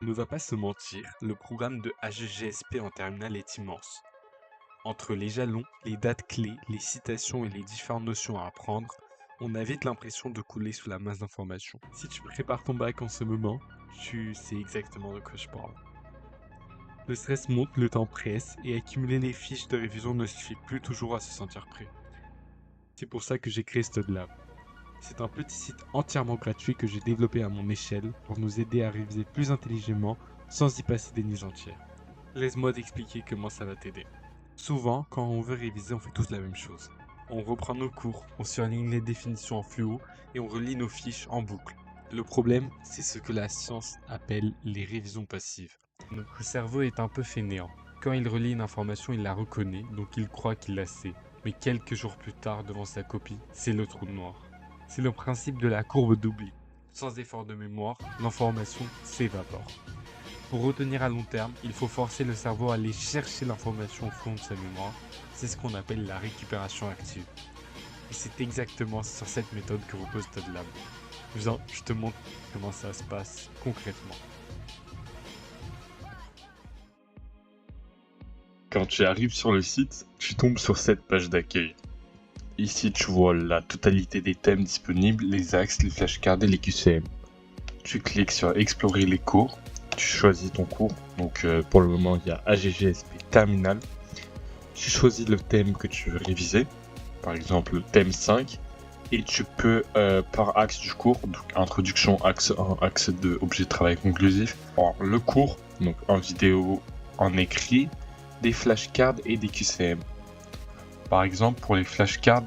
On ne va pas se mentir, le programme de HGSP en terminale est immense. Entre les jalons, les dates clés, les citations et les différentes notions à apprendre, on a vite l'impression de couler sous la masse d'informations. Si tu prépares ton bac en ce moment, tu sais exactement de quoi je parle. Le stress monte, le temps presse, et accumuler les fiches de révision ne suffit plus toujours à se sentir prêt. C'est pour ça que j'ai créé StudLab. C'est un petit site entièrement gratuit que j'ai développé à mon échelle pour nous aider à réviser plus intelligemment sans y passer des nuits entières. Laisse-moi t'expliquer comment ça va t'aider. Souvent, quand on veut réviser, on fait tous la même chose. On reprend nos cours, on surligne les définitions en fluo et on relit nos fiches en boucle. Le problème, c'est ce que la science appelle les révisions passives. Notre cerveau est un peu fainéant. Quand il relit une information, il la reconnaît, donc il croit qu'il la sait. Mais quelques jours plus tard, devant sa copie, c'est le trou noir. C'est le principe de la courbe d'oubli. Sans effort de mémoire, l'information s'évapore. Pour retenir à long terme, il faut forcer le cerveau à aller chercher l'information au fond de sa mémoire. C'est ce qu'on appelle la récupération active. Et c'est exactement sur cette méthode que repose StudLab. Viens, je te montre comment ça se passe concrètement. Quand tu arrives sur le site, tu tombes sur cette page d'accueil. Ici, tu vois la totalité des thèmes disponibles, les axes, les flashcards et les QCM. Tu cliques sur Explorer les cours, tu choisis ton cours. Donc pour le moment, il y a AGGSP Terminal. Tu choisis le thème que tu veux réviser, par exemple le thème 5, et tu peux par axe du cours, donc introduction, axe 1, axe 2, objet de travail conclusif, voir le cours, donc en vidéo, en écrit, des flashcards et des QCM. Par exemple, pour les flashcards,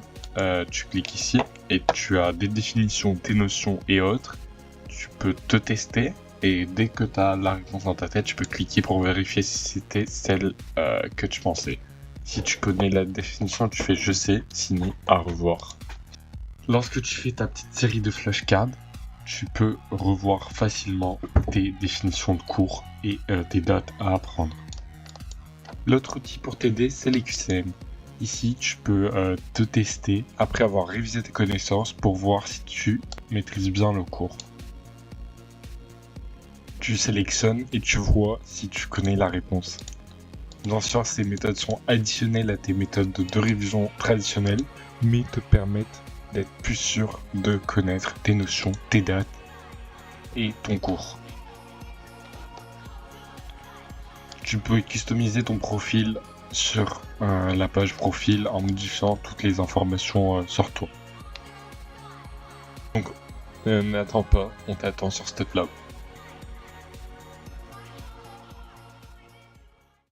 tu cliques ici et tu as des définitions, des notions et autres. Tu peux te tester et dès que tu as la réponse dans ta tête, tu peux cliquer pour vérifier si c'était celle que tu pensais. Si tu connais la définition, tu fais je sais, sinon à revoir. Lorsque tu fais ta petite série de flashcards, tu peux revoir facilement tes définitions de cours et tes dates à apprendre. L'autre outil pour t'aider, c'est les QCM. Ici, tu peux te tester après avoir révisé tes connaissances pour voir si tu maîtrises bien le cours. Tu sélectionnes et tu vois si tu connais la réponse. Bien sûr, ces méthodes sont additionnelles à tes méthodes de révision traditionnelles, mais te permettent d'être plus sûr de connaître tes notions, tes dates et ton cours. Tu peux customiser ton profil sur la page profil en modifiant toutes les informations sur toi. Donc n'attends pas, on t'attend sur StudLab.